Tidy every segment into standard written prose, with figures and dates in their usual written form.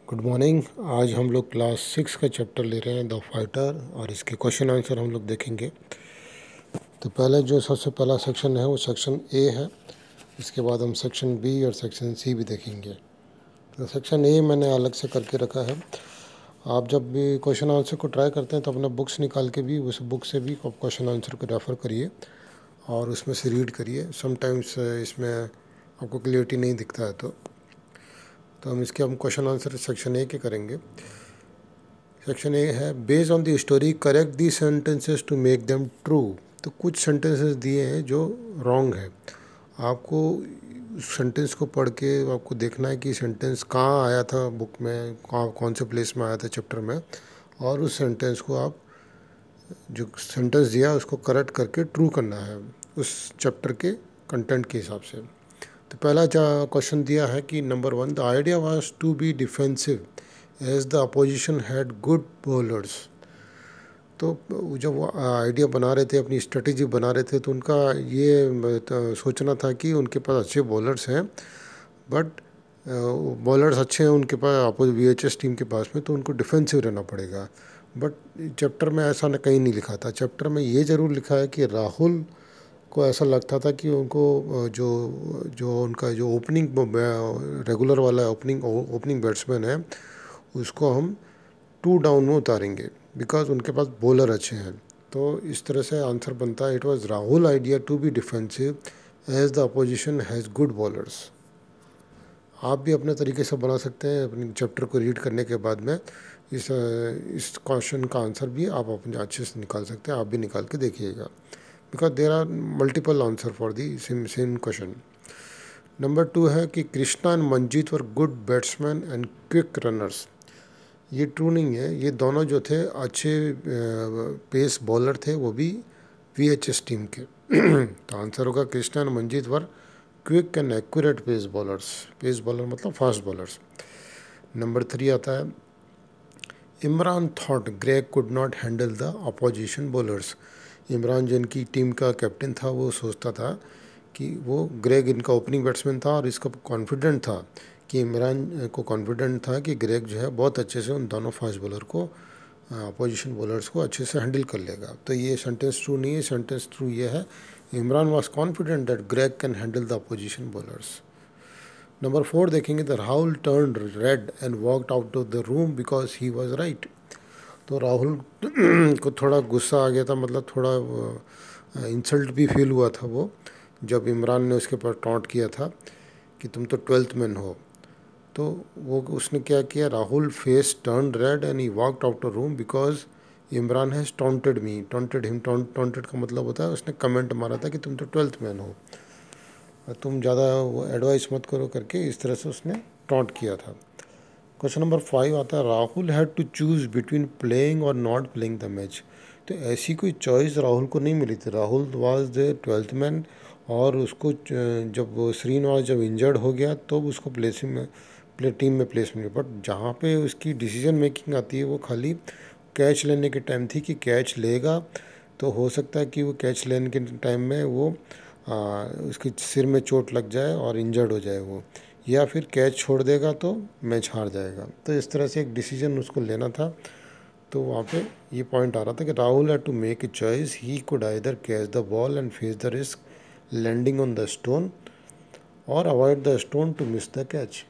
Good morning. आज हम लोग क्लास 6 का चैप्टर ले रहे हैं द फाइटर और इसके क्वेश्चन आंसर हम लोग देखेंगे। तो पहले जो सबसे पहला सेक्शन है वो सेक्शन ए है। इसके बाद हम सेक्शन बी और सेक्शन सी भी देखेंगे। तो सेक्शन ए मैंने अलग से करके रखा है। आप जब भी क्वेश्चन आंसर को ट्राई करते हैं तो अपना बुक्स निकाल के भी उस बुक से भी क्वेश्चन आंसर को रेफ़र करिए और उसमें से रीड करिए। समटाइम्स इसमें आपको क्लियरिटी नहीं दिखता है तो हम क्वेश्चन आंसर सेक्शन ए के करेंगे। सेक्शन ए है based on the story correct the sentences to make them true. तो कुछ सेंटेंसेस दिए हैं जो रॉन्ग है। आपको उस सेंटेंस को पढ़ के आपको देखना है कि सेंटेंस कहाँ आया था बुक में, कौन से प्लेस में आया था चैप्टर में, और उस सेंटेंस को आप जो सेंटेंस दिया उसको करेक्ट करके ट्रू करना है उस चैप्टर के कंटेंट के हिसाब से। तो पहला क्वेश्चन दिया है कि number 1 the idea was to be defensive as the opposition had good bowlers. तो जब वो आइडिया बना रहे थे, अपनी स्ट्रेटजी बना रहे थे, तो उनका ये सोचना था कि उनके पास अच्छे बॉलर्स हैं, बट बॉलर्स अच्छे हैं उनके पास अपोजिट वीएचएस टीम के पास में, तो उनको डिफेंसिव रहना पड़ेगा। बट चैप्टर में ऐसा कहीं नहीं लिखा था। चैप्टर में ये ज़रूर लिखा है कि राहुल को ऐसा लगता था कि उनको जो जो उनका जो ओपनिंग रेगुलर वाला ओपनिंग बैट्समैन है उसको हम 2 डाउन में उतारेंगे बिकॉज उनके पास बॉलर अच्छे हैं। तो इस तरह से आंसर बनता है it was Rahul idea to be defensive as the opposition has good bowlers. आप भी अपने तरीके से बना सकते हैं। अपने चैप्टर को रीड करने के बाद में इस क्वेश्चन का आंसर भी आप अपने अच्छे से निकाल सकते हैं। आप भी निकाल के देखिएगा because there are multiple answer for the same question. Number 2 है कि Krishna and Manjeet were good batsman and quick runners. ये ट्रू नहीं है। ये दोनों जो थे अच्छे पेस बॉलर थे, वो भी वीएचएस टीम के। तो आंसर होगा Krishna and Manjeet were quick and accurate pace bowlers. Pace bowler मतलब फास्ट बॉलर्स। नंबर 3 आता है Imran thought Greg could not handle the opposition bowlers. Imran जिनकी टीम का कैप्टन था वो सोचता था कि वो ग्रेग इनका ओपनिंग बैट्समैन था और इसका कॉन्फिडेंट था कि इमरान को कॉन्फिडेंट था कि ग्रेग जो है बहुत अच्छे से उन दोनों फास्ट बॉलर को अपोजिशन बॉलर्स को अच्छे से हैंडल कर लेगा। तो ये सेंटेंस ट्रू नहीं है। सेंटेंस ट्रू ये है Imran was confident that Greg can handle the opposition bowlers. Number 4 देखेंगे the Rahul turned red and walked out of the room because he was right. तो राहुल को थोड़ा गुस्सा आ गया था, मतलब थोड़ा इंसल्ट भी फील हुआ था वो, जब इमरान ने उसके ऊपर टॉन्ट किया था कि तुम तो 12th मैन हो। तो वो उसने क्या किया, Rahul face turn red and he walked out of room because Imran has taunted me. Taunted him, taunted का मतलब होता है उसने कमेंट मारा था कि तुम तो 12th मैन हो, तुम ज़्यादा वो एडवाइस मत करो करके, इस तरह से उसने टॉन्ट किया था। क्वेश्चन नंबर 5 आता है Rahul had to choose between playing और नॉट प्लेइंग द मैच। तो ऐसी कोई चॉइस राहुल को नहीं मिली थी। Rahul was the 12th man और उसको जब श्रीनिवास जब इंजर्ड हो गया तो उसको टीम में प्लेस मिली। बट जहाँ पे उसकी डिसीजन मेकिंग आती है वो खाली कैच लेने के टाइम थी कि कैच लेगा तो हो सकता है कि वो कैच लेने के टाइम में वो उसके सिर में चोट लग जाए और इंजर्ड हो जाए वो, या फिर कैच छोड़ देगा तो मैच हार जाएगा। तो इस तरह से एक डिसीजन उसको लेना था। तो वहाँ पे ये पॉइंट आ रहा था कि Rahul had to make a choice. He could either catch the ball and face the risk landing on the stone और avoid the stone to miss the catch.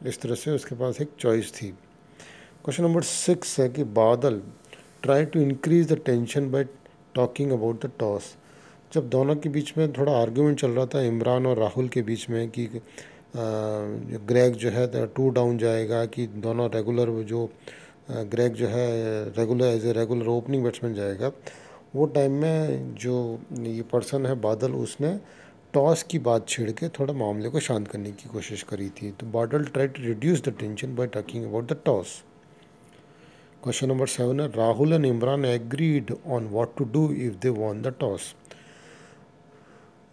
इस तरह से उसके पास एक चॉइस थी। क्वेश्चन नंबर 6 है कि Badal try to increase the tension by talking about the toss. जब दोनों के बीच में थोड़ा आर्ग्यूमेंट चल रहा था इमरान और राहुल के बीच में कि ग्रेग जो है 2 डाउन जाएगा कि दोनों रेगुलर जो ग्रेग जो है regular as a regular opening batsman जाएगा, वो टाइम में जो ये पर्सन है बादल, उसने टॉस की बात छेड़ के थोड़ा मामले को शांत करने की कोशिश करी थी। तो बादल try to reduce the tension by talking about the toss. Question number 7 है Rahul and Imran agreed on what to do if they won the toss.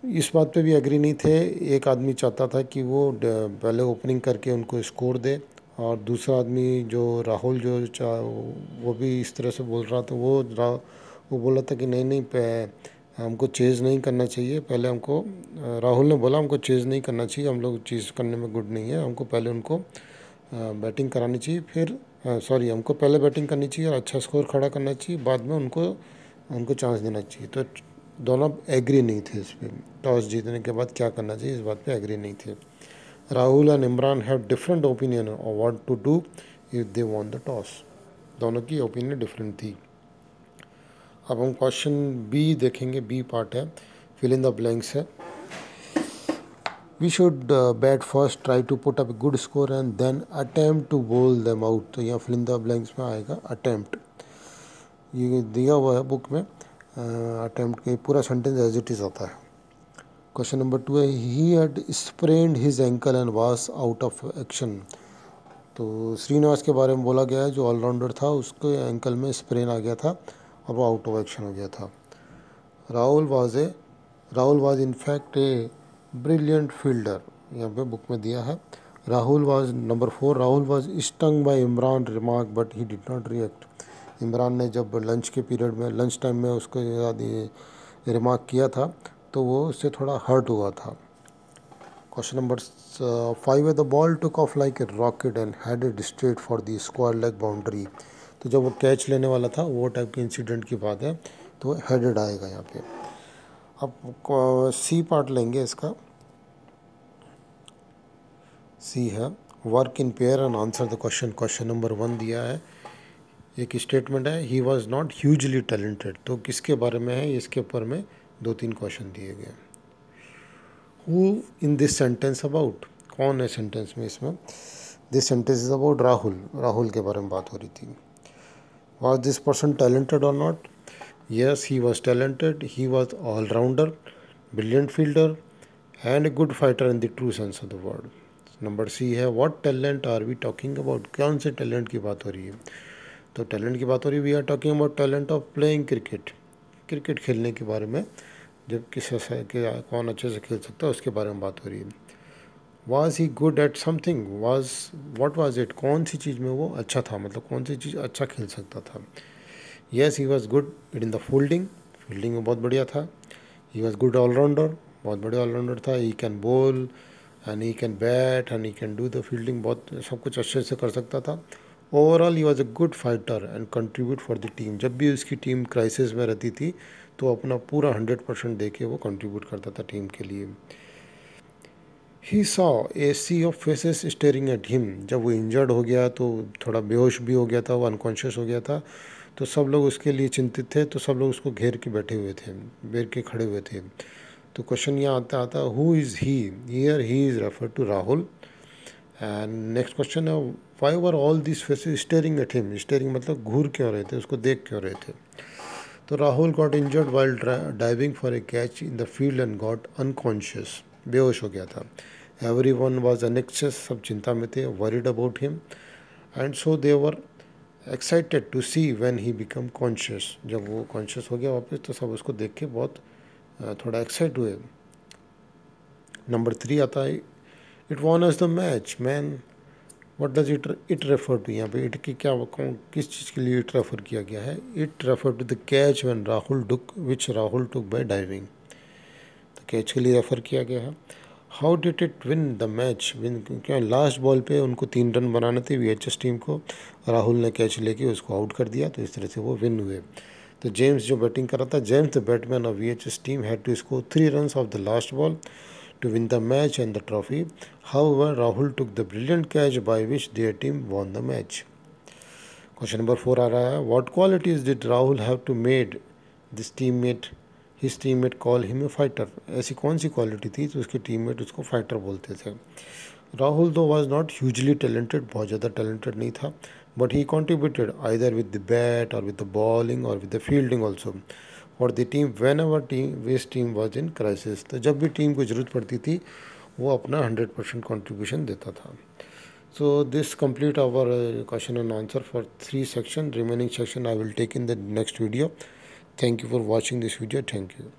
इस बात पे भी एग्री नहीं थे। एक आदमी चाहता था कि वो पहले ओपनिंग करके उनको स्कोर दे और दूसरा आदमी जो राहुल वो भी इस तरह से बोल रहा था। वो बोल रहा था कि नहीं हमको चेज़ नहीं करना चाहिए, पहले हमको राहुल ने बोला हमको चेज़ नहीं करना चाहिए, हम लोग चेज़ करने में गुड नहीं है, हमको पहले उनको बैटिंग करानी चाहिए, फिर हमको पहले बैटिंग करनी चाहिए और अच्छा स्कोर खड़ा करना चाहिए, बाद में उनको चांस देना चाहिए। तो दोनों एग्री नहीं थे इस पर, टॉस जीतने के बाद क्या करना चाहिए इस बात पे एग्री नहीं थे। Rahul and Imran have different opinion on what to do if they won the toss. दोनों की ओपिनियन डिफरेंट थी। अब हम क्वेश्चन बी देखेंगे, बी पार्ट है, फिल इन द ब्लैंक्स है। We should bat first, try to put up good score and then attempt to bowl them out. तो यहाँ फिल इन द ब्लैंक्स में आएगा अटेम्प्ट, ये दिया हुआ है बुक में। अटेम्प्ट के पूरा सेंटेंस एज इट इज़ आता है। क्वेश्चन नंबर 2 है, he had sprained his ankle and was out of action. तो श्रीनिवास के बारे में बोला गया है, जो ऑलराउंडर था, उसके एंकल में स्प्रेन आ गया था और वो आउट ऑफ एक्शन हो गया था। Rahul was in fact a brilliant fielder, यहाँ पे बुक में दिया है। Number 4, Rahul was stung by Imran remark but he did not react. Imran ने जब लंच टाइम में उसको रिमार्क किया था तो वो उससे थोड़ा हर्ट हुआ था। क्वेश्चन नंबर 5 है, the ball took off like a rocket and headed straight for the square leg boundary. तो जब वो कैच लेने वाला था वो टाइप के इंसिडेंट की बात है, तो हेडेड आएगा यहाँ पे। अब सी पार्ट लेंगे इसका। सी है, work in pair and answer the question. Question number 1 दिया है, एक स्टेटमेंट है, he was not hugely talented. तो किसके बारे में है, इसके ऊपर में 2-3 क्वेश्चन दिए गए। Who in this sentence about, कौन है सेंटेंस में इसमें? This sentence is about Rahul के बारे में बात हो रही थी। वॉज दिस पर्सन टैलेंटेड और not? Yes, he was talented, he was allrounder, brilliant fielder and a good fighter in the true sense of the word. Number C है, what talent are we talking about, कौन से talent की बात हो रही है? तो टैलेंट की बात हो रही है, we are talking about talent of playing cricket खेलने के बारे में, जब कौन अच्छे से खेल सकता है उसके बारे में बात हो रही है। Was he good at something, what was it, कौन सी चीज़ में वो अच्छा था, मतलब कौन सी चीज़ अच्छा खेल सकता था? Yes, he was good in the fielding में बहुत बढ़िया था। ही वॉज गुड ऑलराउंडर, बहुत बढ़िया ऑलराउंडर था। He can ball and he can bat and he can do the fielding, बहुत सब कुछ अच्छे से कर सकता था। Overall he was a good fighter and contribute for the team. जब भी उसकी टीम क्राइसिस में रहती थी तो अपना पूरा 100% दे के वो कंट्रीब्यूट करता था टीम के लिए। He saw a sea of faces staring at him. जब वो इंजर्ड हो गया तो थोड़ा बेहोश भी हो गया था, वो अनकॉन्शियस हो गया था, तो सब लोग उसके लिए चिंतित थे, तो सब लोग उसको घेर के खड़े हुए थे। तो क्वेश्चन यहाँ आता who is he, here he is refer to Rahul. And next question है, why were all this faces staring at him. Staring मतलब घूर क्यों रहे थे, उसको देख क्यों रहे थे? तो Rahul got injured while diving for a catch in the field and got unconscious, बेहोश हो गया था। एवरीवन वाज अनेक्सियस, सब चिंता में थे, worried about him, and so they were excited to see when he become conscious. जब वो कॉन्शियस हो गया वापस तो सब उसको देख के बहुत थोड़ा एक्साइट हुए। नंबर 3 आता है, it won us the match man, what does it refer to. यहाँ पे इट की किस चीज़ के लिए इट रेफर किया गया है? It refer to the catch when Rahul took by diving. तो कैच के लिए रेफर किया गया है। How did it win the match, क्या लास्ट बॉल पे उनको 3 रन बनाने थे VHS टीम को, राहुल ने कैच लेके उसको आउट कर दिया, तो इस तरह से वो विन हुए। तो जेम्स जो बैटिंग कर रहा था, James the batman of VHS team had to score 3 runs of the last ball to win the match and the trophy. However, Rahul took the brilliant catch by which their team won the match. Question number 4 आ रहा है, what qualities did Rahul have to made his teammate call him a fighter? ऐसी कौन सी quality थी तो उसके teammate उसको fighter बोलते थे? राहुल दो was not hugely talented, बहुत ज़्यादा talented नहीं था, but he contributed either with the bat or with the bowling or with the fielding also और the team whenever his team was in crisis। तो जब भी टीम को ज़रूरत पड़ती थी वो अपना 100% contribution देता था। So this complete our question and answer for 3 section. Remaining section I will take in the next video. Thank you for watching this video. Thank you.